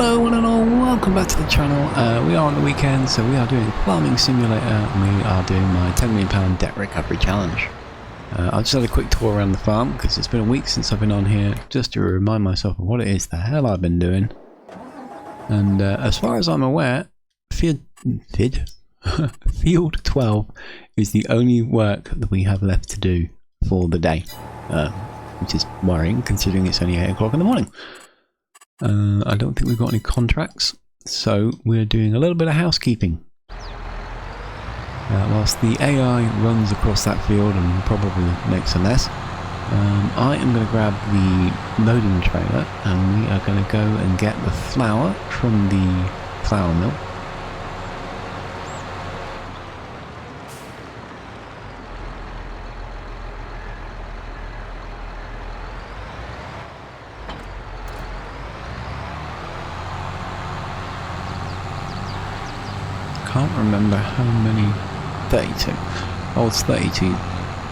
Hello one and all, welcome back to the channel. We are on the weekend, so we are doing Farming Simulator and we are doing my £10 million debt recovery challenge. I've just had a quick tour around the farm because it's been a week since I've been on here, just to remind myself of what it is the hell I've been doing. And as far as I'm aware, Field 12 is the only work that we have left to do for the day, which is worrying considering it's only 8 o'clock in the morning. I don't think we've got any contracts, so we're doing a little bit of housekeeping. Whilst the AI runs across that field and probably makes a mess, I am going to grab the loading trailer and we are going to go and get the flour from the flour mill. Can't remember how many. 32 holds 32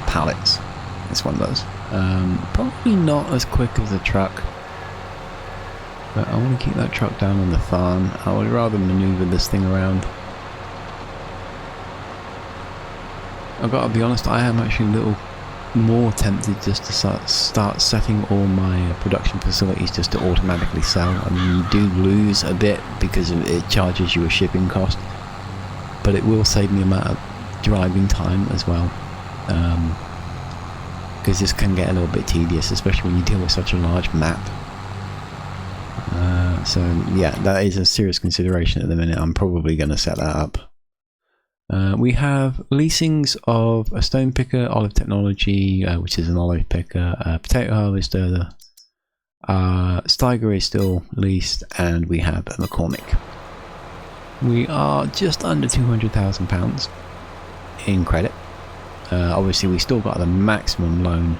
pallets. This one does. Probably not as quick as the truck, but I want to keep that truck down on the farm. I would rather maneuver this thing around. I've got to be honest, I am actually a little more tempted just to start setting all my production facilities just to automatically sell. I mean, you do lose a bit because it charges you a shipping cost, but it will save me a amount of driving time as well, because this can get a little bit tedious, especially when you deal with such a large map. So yeah, that is a serious consideration at the minute. I'm probably going to set that up. We have leasings of a stone picker, olive technology, which is an olive picker, potato harvester, Steiger is still leased, and we have a McCormick. We are just under £200,000 in credit. Obviously we still got the maximum loan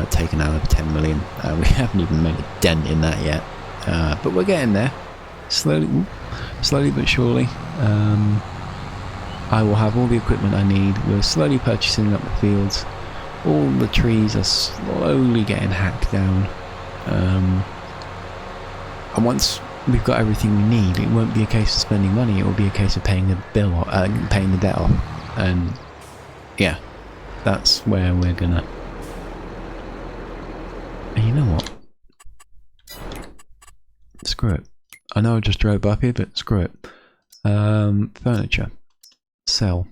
taken out of 10 million. We haven't even made a dent in that yet, but we're getting there slowly but surely. I will have all the equipment I need. We're slowly purchasing up the fields. All the trees are slowly getting hacked down, and once we've got everything we need, it won't be a case of spending money, it will be a case of paying the bill, paying the debt off. And yeah, that's where we're gonna. And you know what? Screw it. I know I just drove up here, but screw it. Furniture. Sell.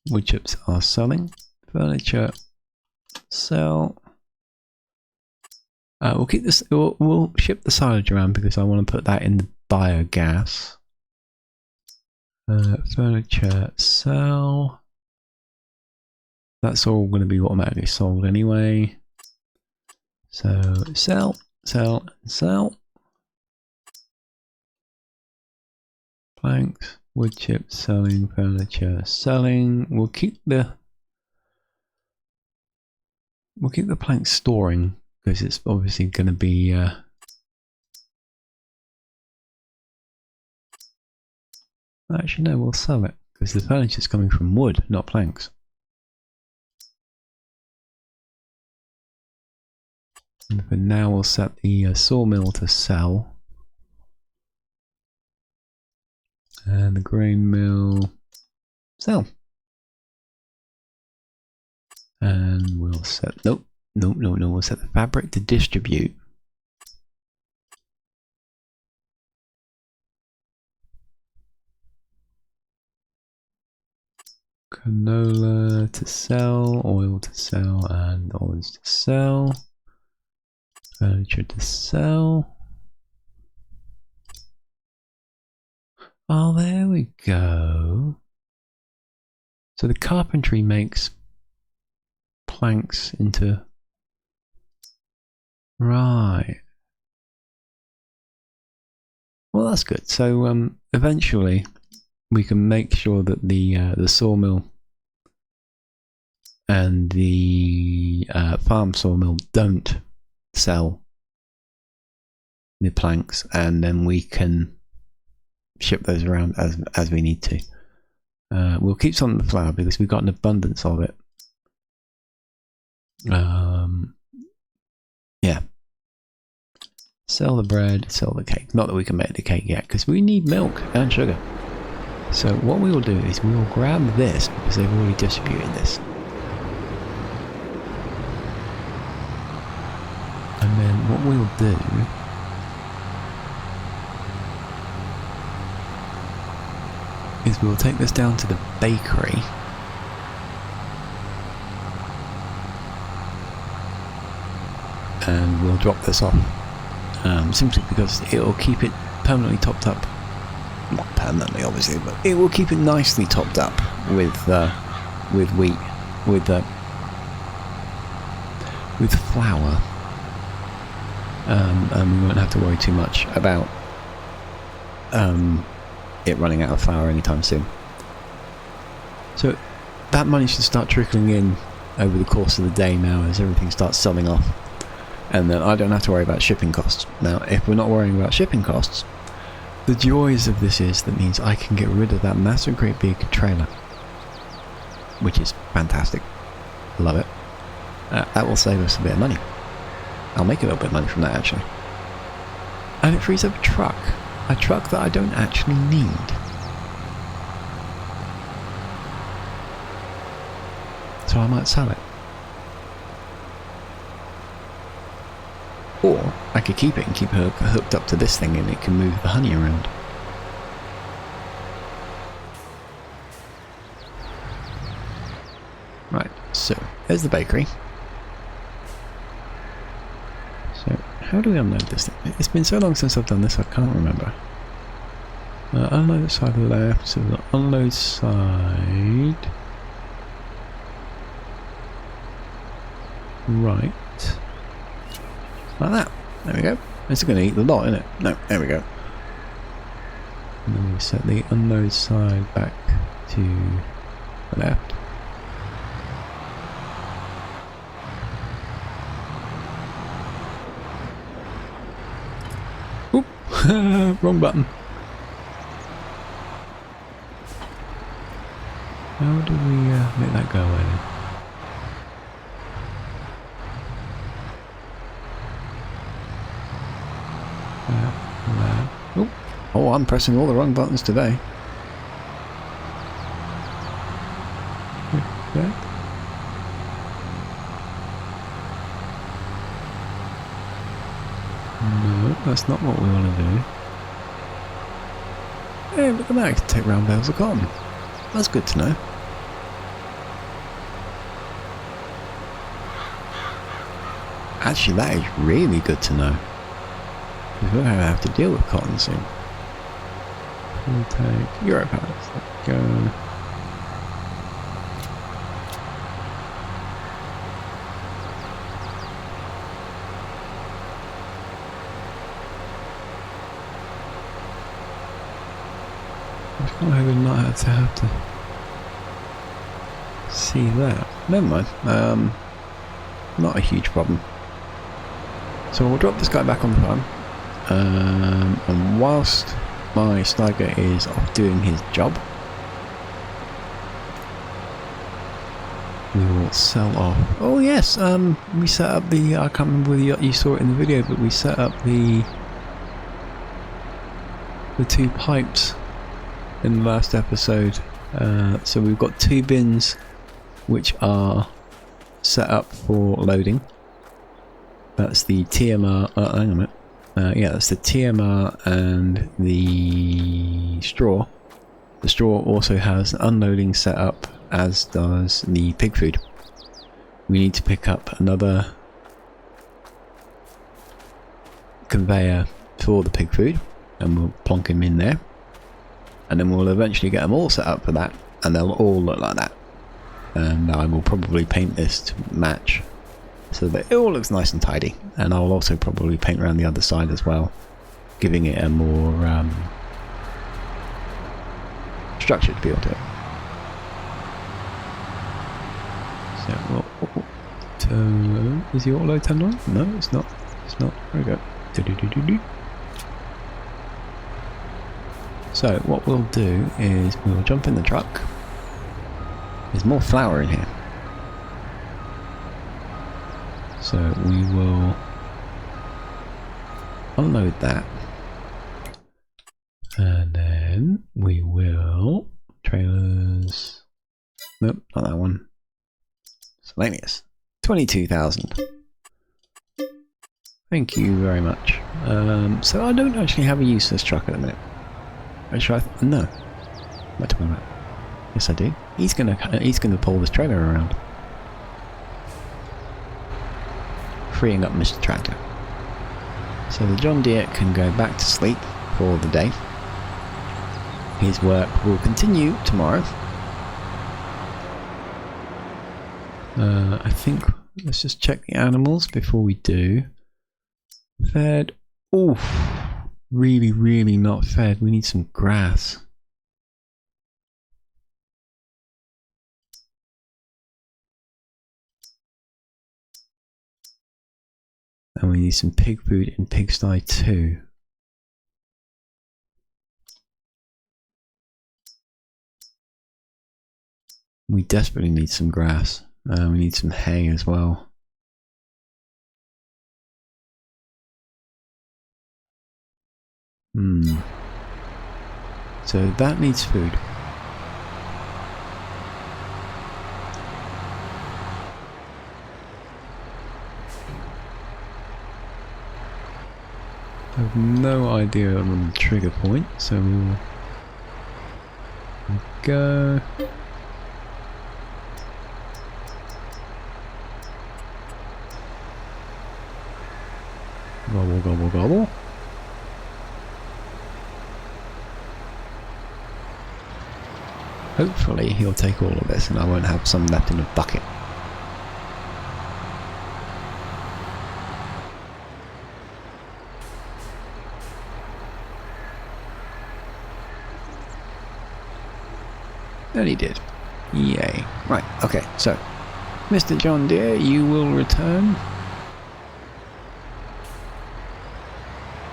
Wood chips are selling. Furniture. Sell. We'll keep this. We'll ship the silage around because I want to put that in the biogas. Furniture, sell. That's all going to be automatically sold anyway. So sell, sell, sell. Planks, wood chips selling, furniture selling. We'll keep the planks storing, because it's obviously going to be actually no, we'll sell it because the furniture is coming from wood, not planks. And for now we'll set the sawmill to sell, and the grain mill sell, and we'll set no, we'll set the fabric to distribute. Canola to sell, oil to sell, and olives to sell. Furniture to sell. Oh, there we go. So the carpentry makes planks into. Right. Well, that's good. So eventually we can make sure that the sawmill and the farm sawmill don't sell the planks, and then we can ship those around as we need to. We'll keep some of the flour because we've got an abundance of it. Yeah. Sell the bread, sell the cake. Not that we can make the cake yet, because we need milk and sugar. So what we will do is we will grab this, because they've already distributed this. And then what we'll do is we'll take this down to the bakery. And we'll drop this off. Simply because it will keep it permanently topped up. Not permanently, obviously, but it will keep it nicely topped up with wheat, with flour, and we won't have to worry too much about it running out of flour anytime soon. So that money should start trickling in over the course of the day now as everything starts selling off. And then I don't have to worry about shipping costs. Now, if we're not worrying about shipping costs, the joys of this is that means I can get rid of that massive, great big trailer, which is fantastic. Love it. That will save us a bit of money. I'll make a little bit of money from that, actually. And it frees up a truck that I don't actually need. So I might sell it. Or I could keep it and keep her hooked up to this thing and it can move the honey around. Right, so there's the bakery. So how do we unload this thing? It's been so long since I've done this I can't remember. Unload the side left, so the unload side right. Like that. There we go. It's going to eat the lot, isn't it? No, there we go. And then we set the unload side back to the left. Oop! Wrong button. How do we make that go away then? Oh, I'm pressing all the wrong buttons today. No, that's not what we want to do. Hey, look at that, I can take round bales of cotton. That's good to know. Actually, that is really good to know. We're going to have to deal with cotton soon. We'll take Euro pallets. Let's go. I would not have to see that. Never mind. Not a huge problem. So we'll drop this guy back on the farm. And whilst my Steiger is off doing his job, we will sell off. Oh yes, we set up the. I can't remember whether you saw it in the video, but we set up the two pipes in the last episode. So we've got two bins which are set up for loading. That's the TMR. Hang on a minute. Yeah, that's the TMR and the straw. The straw also has unloading set up, as does the pig food. We need to pick up another conveyor for the pig food, and we'll plonk him in there. And then we'll eventually get them all set up for that, and they'll all look like that. And I will probably paint this to match, so that it all looks nice and tidy. And I'll also probably paint around the other side as well, giving it a more structured feel to it. So, is the auto turned on? No, it's not. It's not. There we go. Do-do-do-do-do. So what we'll do is we'll jump in the truck. There's more flour in here. So we will unload that. And then we will... Trailers... Nope, not that one. Miscellaneous. 22,000. Thank you very much. So I don't actually have a use for this truck at the minute. Actually, no. What am I talking about? Yes, I do. He's gonna pull this trailer around, freeing up Mr. Tractor. So the John Deere can go back to sleep for the day. His work will continue tomorrow. I think let's just check the animals before we do. Fed. Oof. Really, really not fed. We need some grass. And we need some pig food and pigsty too. We desperately need some grass. We need some hay as well. So that needs food. I have no idea on the trigger point, so we'll go. Gobble, gobble, gobble. Hopefully he'll take all of this and I won't have some left in a bucket. And he did. Yay. Right, okay, so Mr. John Deere, you will return.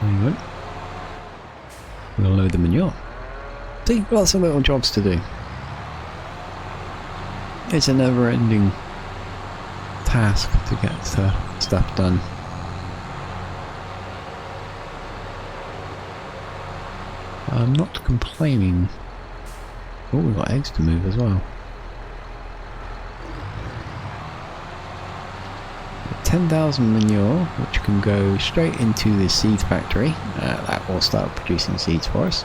There you go. We'll load the manure. See, lots of little jobs to do. It's a never-ending task to get stuff done. I'm not complaining. Oh, we've got eggs to move as well. 10,000 manure, which can go straight into the seed factory. That will start producing seeds for us.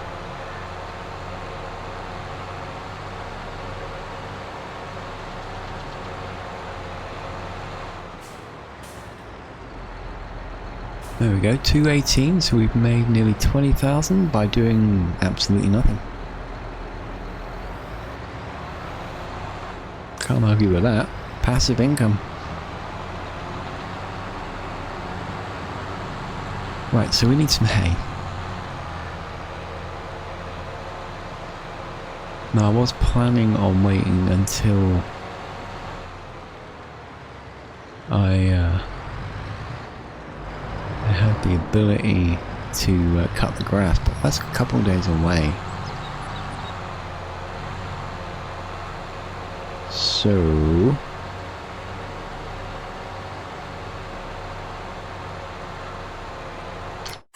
There we go, 218, so we've made nearly 20,000 by doing absolutely nothing. Can't argue with that. Passive income. Right, so we need some hay. Now I was planning on waiting until I had the ability to cut the grass, but that's a couple of days away. So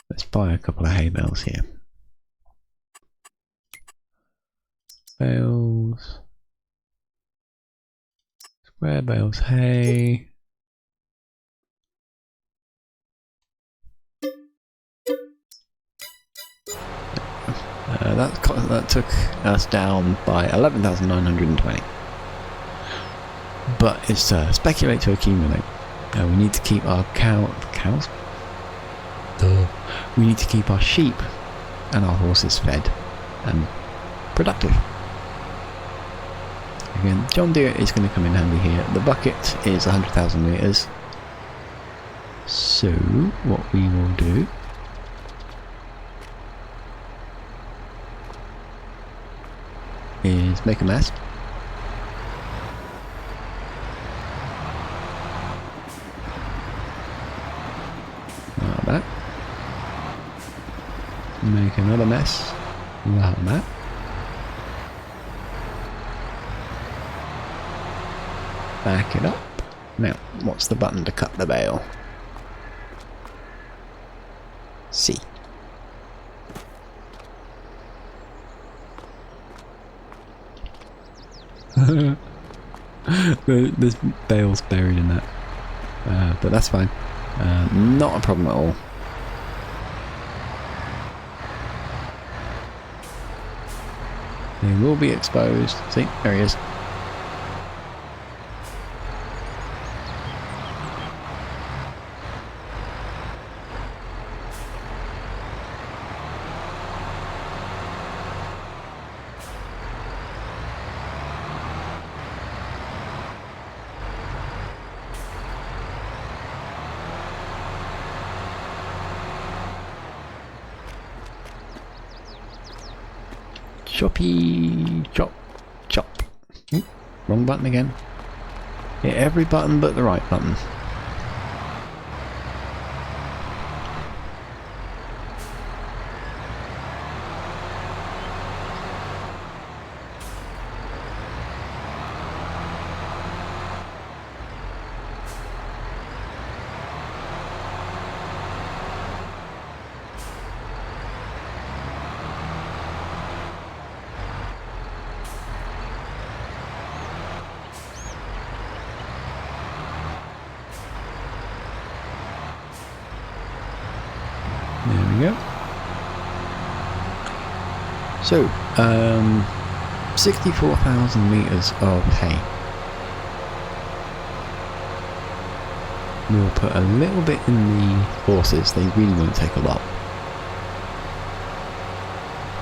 let's buy a couple of hay bales here. Bales. Square bales hay. That took us down by 11,920. But it's speculate to accumulate. We need to keep our cows. We need to keep our sheep and our horses fed and productive. Again, John Deere is going to come in handy here. The bucket is 100,000 litres. So what we will do is make a mess. Like that. Make another mess. Like that. Back it up. Now, what's the button to cut the bale? see. There's bales buried in that, but that's fine. Not a problem at all. They will be exposed. See, there he is. Choppy chop chop. Wrong button again. Hit every button but the right button. There we go. So, 64,000 litres of hay. We'll put a little bit in the horses, they really won't take a lot.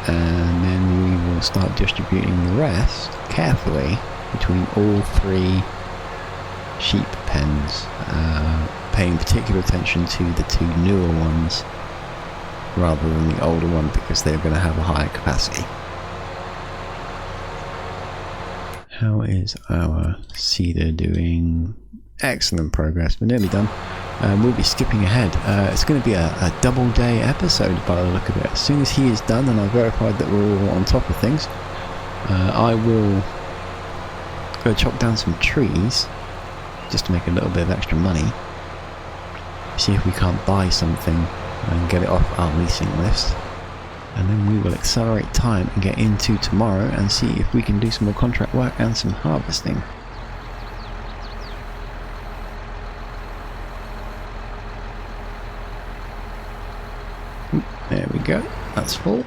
And then we will start distributing the rest carefully between all 3 sheep pens, paying particular attention to the 2 newer ones rather than the older one because they're going to have a higher capacity. How is our cedar doing? Excellent progress, we're nearly done. We'll be skipping ahead. It's going to be a double day episode by the look of it. As soon as he is done and I've verified that we're all on top of things, I will go chop down some trees just to make a little bit of extra money. See if we can't buy something and get it off our leasing list, and then we will accelerate time and get into tomorrow and see if we can do some more contract work and some harvesting. There we go, that's full.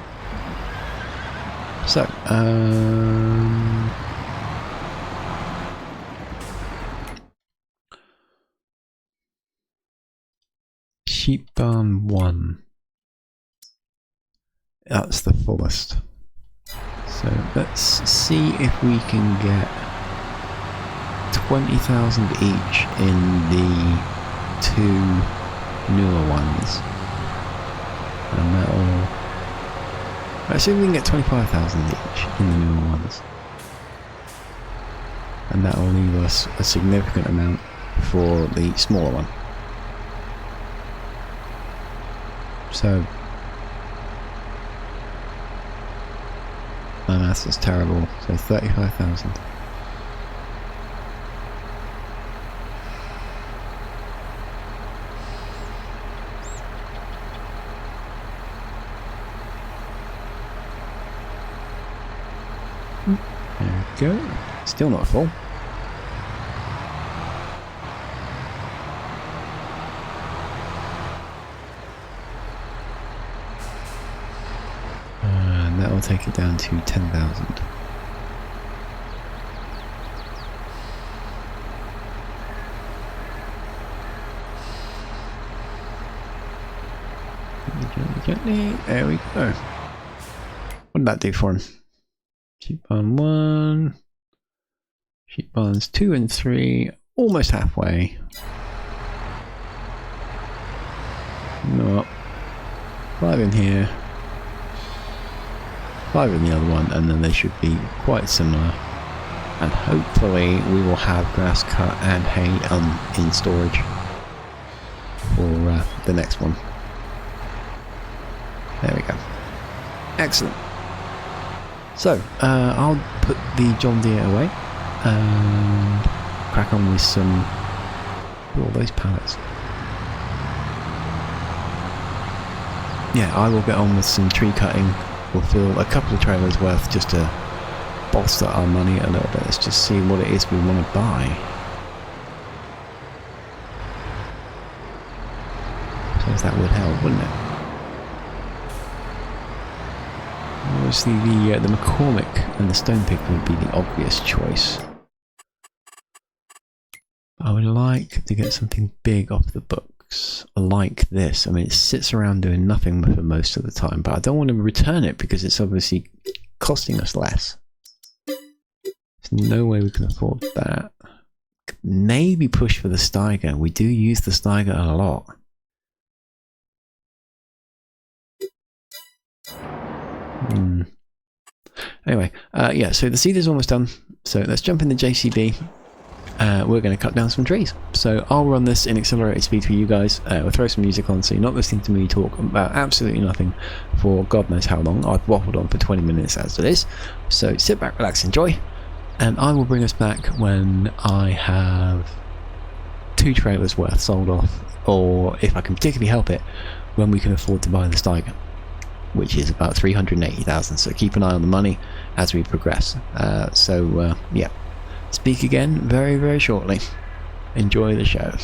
So, sheep barn 1. That's the fullest. So let's see if we can get 20,000 each in the 2 newer ones. And that'll... let's see if we can get 25,000 each in the newer ones. And that will leave us a significant amount for the smaller one. So, my maths is terrible, so 35,000. There we go, still not full. Will take it down to 10,000. Gently, there we go. What did that do for him? Sheep barn 1, sheep barns 2 and 3, almost halfway. No, 5 in here. 5 in the other one, and then they should be quite similar, and hopefully we will have grass cut and hay in storage for the next one. There we go. Excellent. So I'll put the John Deere away and crack on with some... all those pallets. yeah, I will get on with some tree cutting. We'll fill a couple of trailers worth just to bolster our money a little bit. Let's just see what it is we want to buy. I suppose that would help, wouldn't it? Obviously the McCormick and the Stone Picker would be the obvious choice. I would like to get something big off the books, like this. I mean, it sits around doing nothing for most of the time, but I don't want to return it because it's obviously costing us less. There's no way we can afford that. Maybe push for the Steiger. We do use the Steiger a lot. Anyway, yeah, so the seed is almost done. So let's jump in the JCB. We're going to cut down some trees. So I'll run this in accelerated speed for you guys. We'll throw some music on so you're not listening to me talk about absolutely nothing for God knows how long. I've waffled on for 20 minutes as it is. So sit back, relax, enjoy. And I will bring us back when I have 2 trailers worth sold off. Or if I can particularly help it, when we can afford to buy the Steiger, which is about 380,000. So keep an eye on the money as we progress. Yeah. Speak again very, very shortly. Enjoy the show.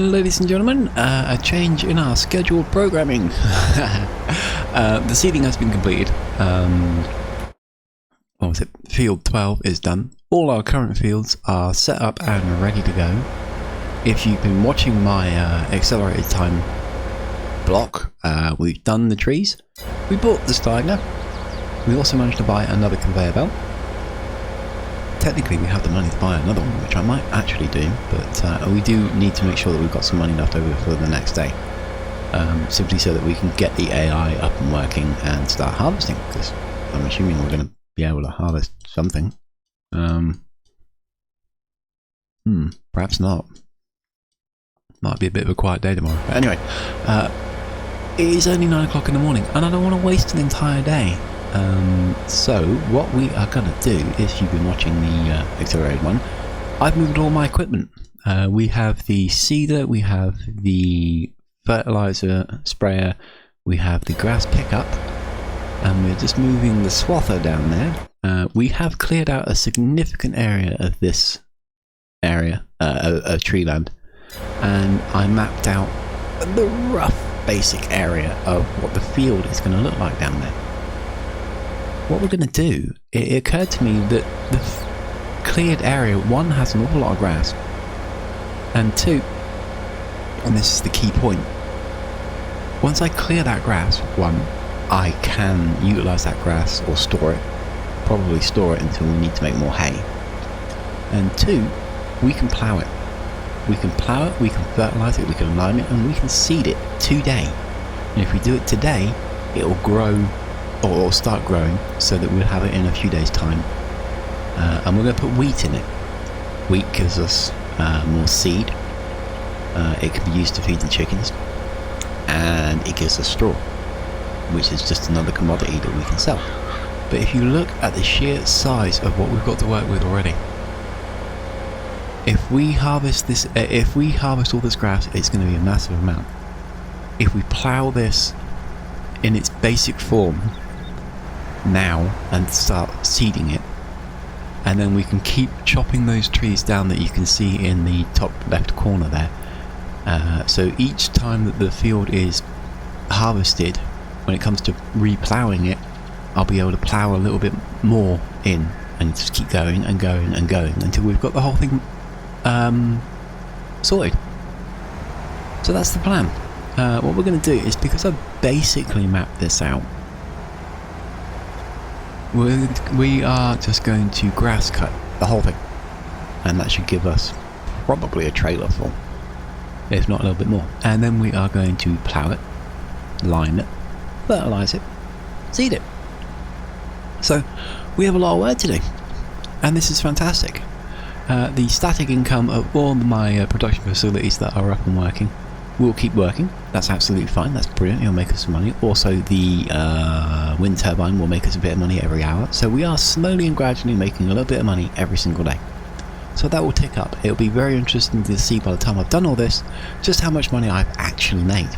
Ladies and gentlemen, a change in our scheduled programming. The seeding has been completed. What was it? Field 12 is done. All our current fields are set up and ready to go. If you've been watching my accelerated time block, we've done the trees. We bought the Steiger. We also managed to buy another conveyor belt. Technically we have the money to buy another one, which I might actually do, but we do need to make sure that we've got some money left over for the next day. Simply so that we can get the AI up and working and start harvesting, because I'm assuming we're going to be able to harvest something. Perhaps not. Might be a bit of a quiet day tomorrow. But anyway, it is only 9 o'clock in the morning, and I don't want to waste an entire day. So what we are going to do, if you've been watching the accelerated one, I've moved all my equipment. We have the seeder, we have the fertilizer sprayer, we have the grass pickup, and we're just moving the swather down there. We have cleared out a significant area of this area of tree land, and I mapped out the rough basic area of what the field is going to look like down there. What we're going to do, it occurred to me that the cleared area, one, has an awful lot of grass, and two, and this is the key point, once I clear that grass, one, I can utilise that grass or store it, probably store it until we need to make more hay, and two, we can plough it. We can plough it, we can fertilise it, we can lime it, and we can seed it today. And if we do it today, it will grow or start growing so that we'll have it in a few days' time. And we're going to put wheat in it. Wheat gives us more seed. It can be used to feed the chickens, and it gives us straw, which is just another commodity that we can sell. But if you look at the sheer size of what we've got to work with already, if we harvest this, if we harvest all this grass, it's going to be a massive amount. If we plough this in its basic form now and start seeding it, and then we can keep chopping those trees down that you can see in the top left corner there. So each time that the field is harvested, when it comes to re-ploughing it, I'll be able to plough a little bit more in and just keep going and going and going until we've got the whole thing sorted. So that's the plan. What we're going to do is, because I've basically mapped this out, we are just going to grass cut the whole thing, and that should give us probably a trailer full, if not a little bit more. And then we are going to plough it, lime it, fertilise it, seed it. So we have a lot of work to do, and this is fantastic. The static income of all my production facilities that are up and working will keep working. That's absolutely fine. That's brilliant. It'll make us some money. Also, the wind turbine will make us a bit of money every hour. So we are slowly and gradually making a little bit of money every single day. So that will tick up. It'll be very interesting to see by the time I've done all this, just how much money I've actually made.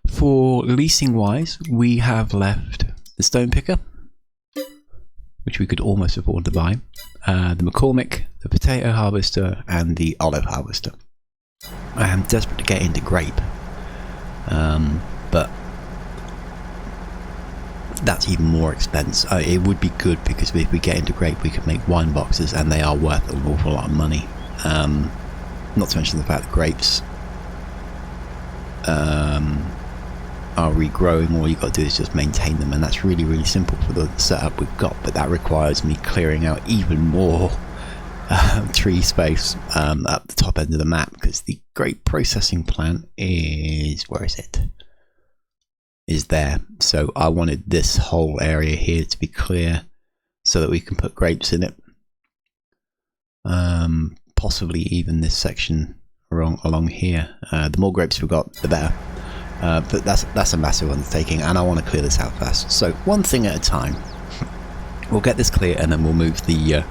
For leasing wise, we have left the stone picker, which we could almost afford to buy, the McCormick, the potato harvester, and the olive harvester. I am desperate to get into grape, but that's even more expensive. It would be good, because if we get into grape, we could make wine boxes, and they are worth an awful lot of money. Not to mention the fact that grapes are regrowing. All you've got to do is just maintain them, and that's really, really simple for the setup we've got, but that requires me clearing out even more tree space at the top end of the map, because the grape processing plant is, where is it? Is there. So I wanted this whole area here to be clear so that we can put grapes in it. Possibly even this section along here. The more grapes we've got, the better. But that's a massive undertaking, and I want to clear this out fast. So one thing at a time. We'll get this clear, and then we'll move the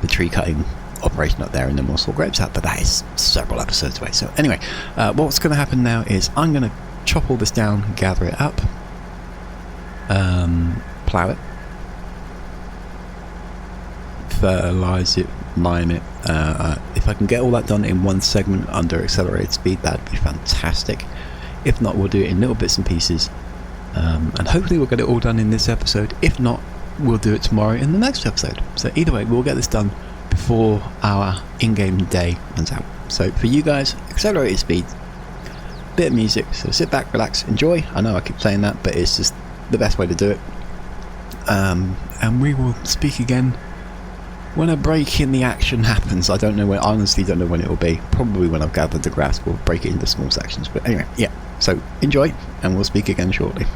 tree cutting operation up there, and then we'll sort grapes out. But that is several episodes away. So anyway, what's going to happen now is I'm going to chop all this down, gather it up, plough it, fertilise it mime it. If I can get all that done in one segment under accelerated speed, that'd be fantastic. If not, we'll do it in little bits and pieces, and hopefully we'll get it all done in this episode. If not, we'll do it tomorrow in the next episode. So either way, we'll get this done before our in-game day runs out. So for you guys, accelerated speed, bit of music, so sit back, relax, enjoy. I know I keep saying that, but it's just the best way to do it. And we will speak again when a break in the action happens. I don't know when, I honestly don't know when it will be. Probably when I've gathered the grass, we'll break it into small sections. But anyway, yeah, so enjoy, and we'll speak again shortly.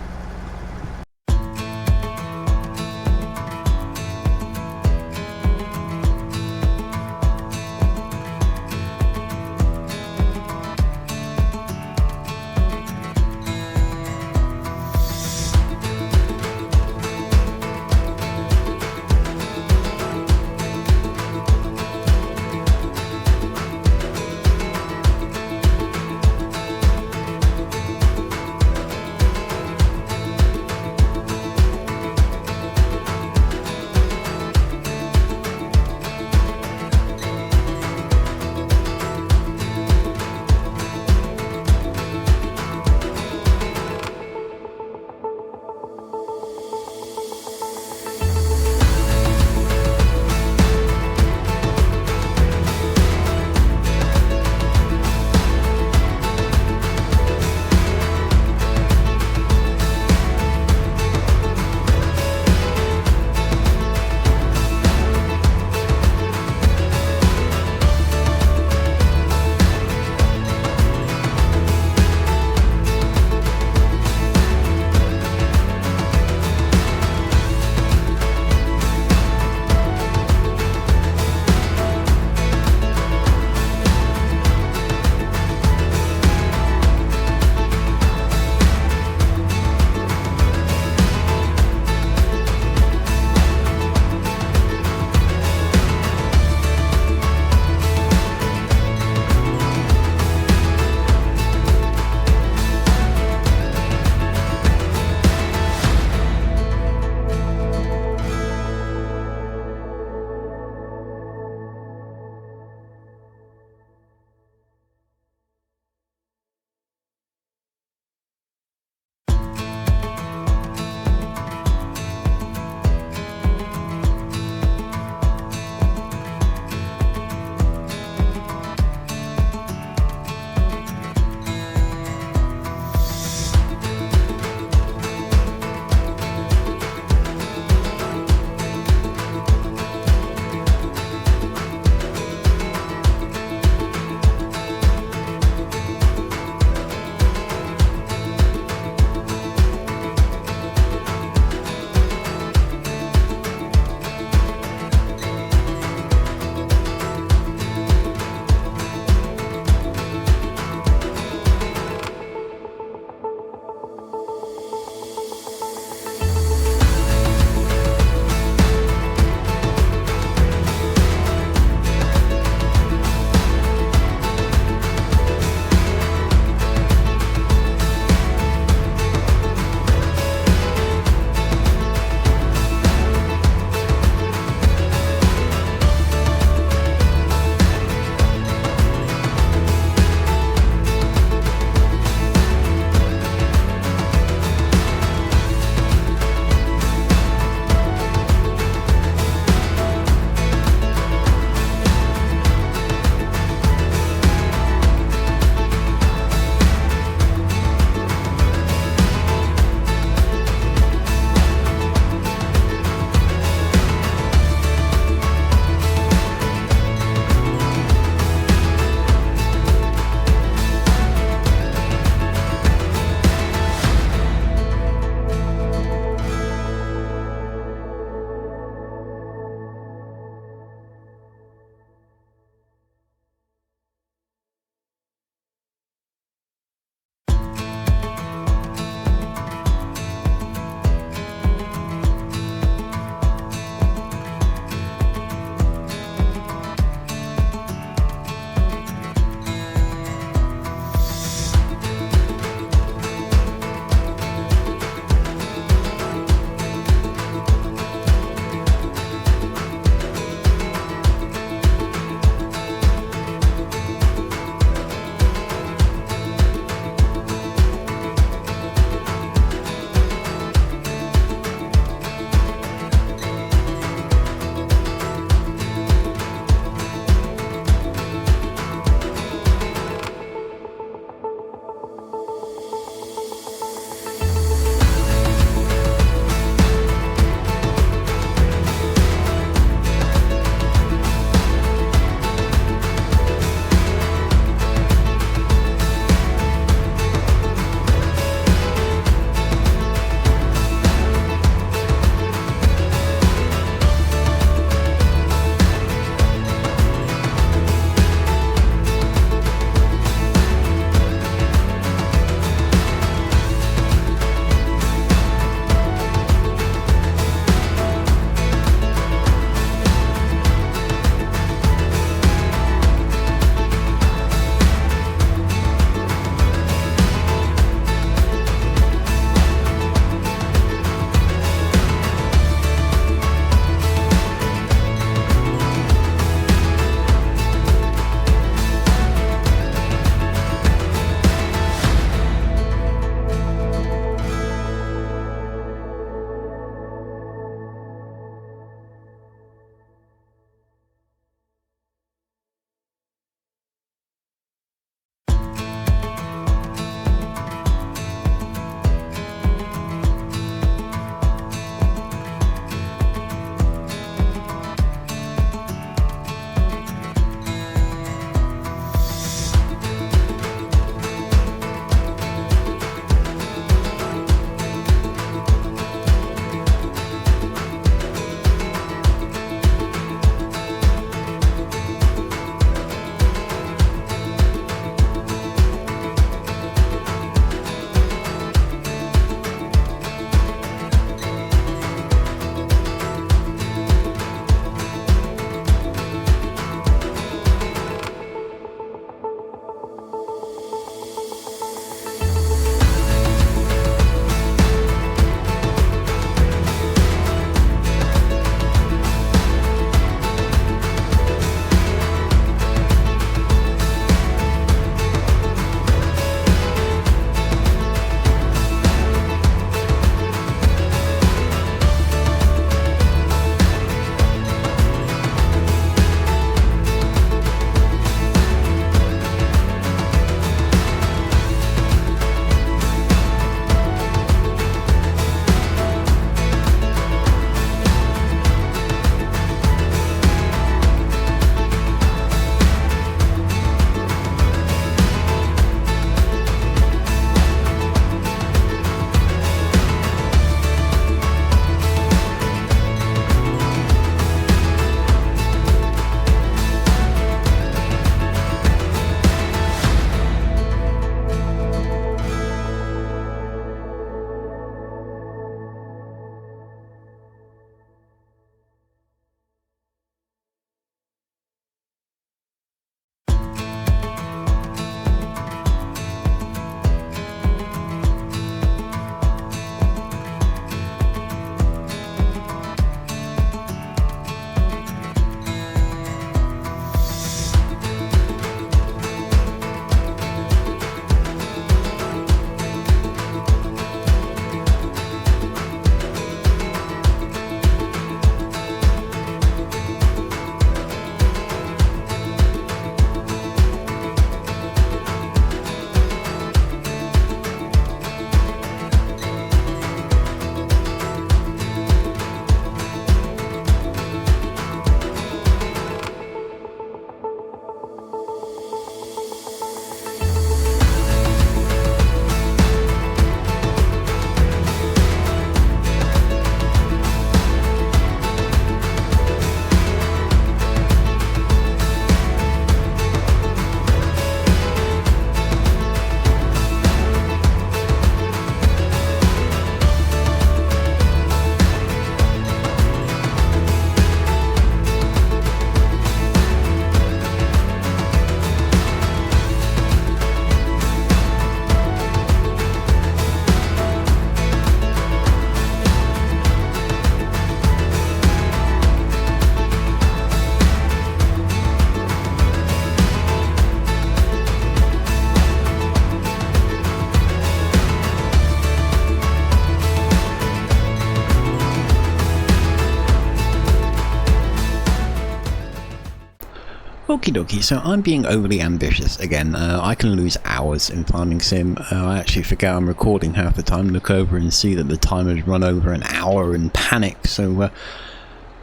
Okie dokie, so I'm being overly ambitious again. I can lose hours in Farming Sim. I actually forget I'm recording half the time, look over and see that the timer's run over an hour and panic. So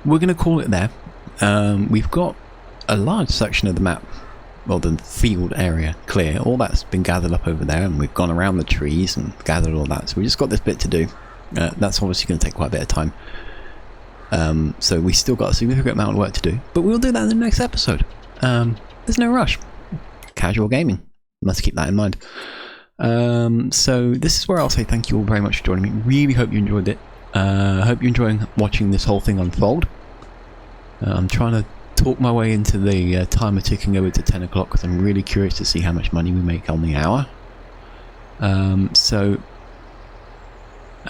we're going to call it there. We've got a large section of the map, well, the field area clear. All that's been gathered up over there, and we've gone around the trees and gathered all that. So we just got this bit to do. That's obviously going to take quite a bit of time. So we still got a significant amount of work to do, but we'll do that in the next episode. There's no rush. Casual gaming. Must keep that in mind. So this is where I'll say thank you all very much for joining me. Really hope you enjoyed it. I hope you're enjoying watching this whole thing unfold. I'm trying to talk my way into the timer ticking over to 10 o'clock because I'm really curious to see how much money we make on the hour.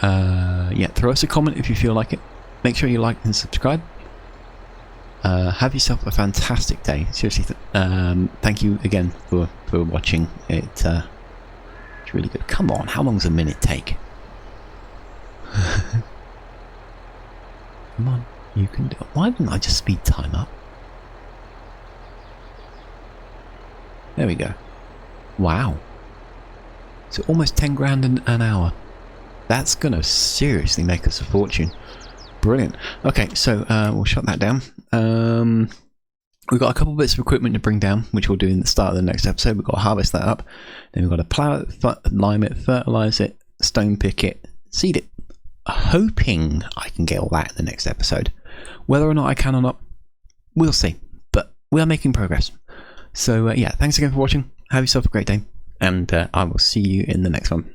Yeah, throw us a comment if you feel like it. Make sure you like and subscribe. Have yourself a fantastic day. Seriously, thank you again for watching. It's really good. Come on, how long does a minute take? Come on, you can do it. Why didn't I just speed time up? There we go. Wow. So almost 10 grand an hour. That's gonna seriously make us a fortune. Brilliant. Okay, so we'll shut that down. We've got a couple bits of equipment to bring down, which we'll do in the start of the next episode. We've got to harvest that up. Then we've got to plough it, lime it, fertilise it, stone pick it, seed it. Hoping I can get all that in the next episode. Whether or not I can or not, we'll see. But we are making progress. So yeah, thanks again for watching. Have yourself a great day. And I will see you in the next one.